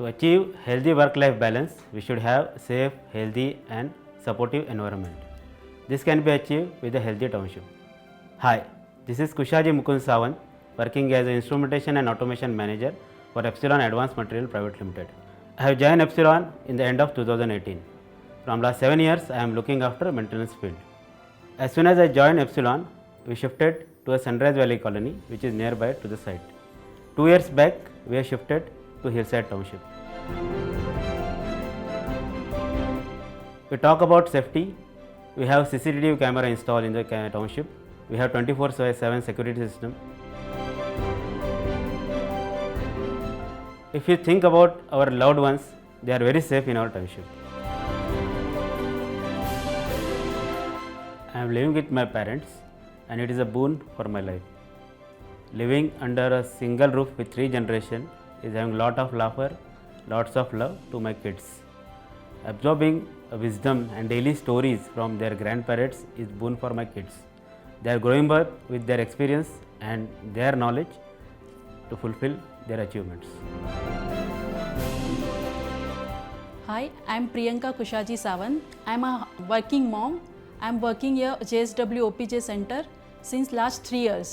To achieve healthy work-life balance, we should have safe, healthy and supportive environment. This can be achieved with a healthy township. Hi, this is Kushaji Mukund Sawant, working as an instrumentation and automation manager for Epsilon Advanced Material Private Limited. I have joined Epsilon in the end of 2018. From last 7 years, I am looking after maintenance field. As soon as I joined Epsilon, we shifted to a Sunrise Valley colony, which is nearby to the site. 2 years back, we have shifted to Hillside Township. We talk about safety. We have CCTV camera installed in the township. We have 24/7 security system. If you think about our loved ones, they are very safe in our township. I am living with my parents and it is a boon for my life. Living under a single roof with 3 generations is having lot of laughter, lots of love to my kids. Absorbing wisdom and daily stories from their grandparents is boon for my kids. They are growing up with their experience and their knowledge to fulfill their achievements. Hi, I am Priyanka Kushaji Sawant. I am a working mom. I am working here JSW OPJ Center since last 3 years.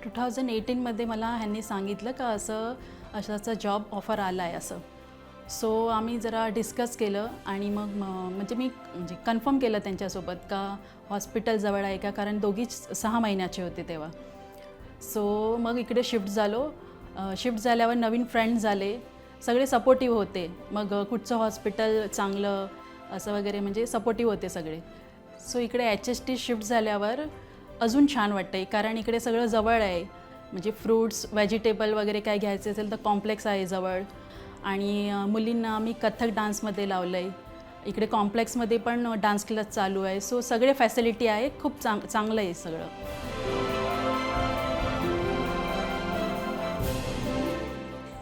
2018 मध्ये मला ह्यांनी सांगितलं का असा job offer आला आहे असं. सो आम्ही जरा डिस्कस केलं आणि मग मी कन्फर्म केलं त्यांच्यासोबत का हॉस्पिटल जवळ आहे का, कारण दोघीच 6 महिन्याचे होते तेव्हा. सो मग इकडे शिफ्ट झालो. शिफ्ट झाल्यावर नवीन फ्रेंड्स झाले, सगळे सपोर्टिव्ह होते. मग कुठचं हॉस्पिटल चांगलं असं वगैरे म्हणजे सपोर्टिव्ह होते सगळे. सो इकडे HST शिफ्ट झाल्यावर अजून छान वाटतं आहे, कारण इकडे सगळं जवळ आहे. म्हणजे फ्रूट्स व्हेजिटेबल वगैरे काय घ्यायचे असेल तर कॉम्प्लेक्स आहे जवळ. आणि मुलींना आम्ही कथ्थक डान्समध्ये लावलं आहे. इकडे कॉम्प्लेक्समध्ये पण डान्स क्लास चालू आहे. सो सगळे फॅसिलिटी आहे, खूप चांगलं आहे सगळं.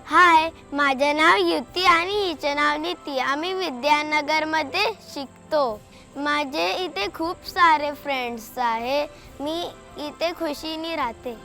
हाय, माझं नाव युती आणि हिचं नाव नीती. आम्ही विद्यानगरमध्ये शिकतो. माझे इथे खूप सारे फ्रेंड्स आहे. मी इथे खुशीने राहते.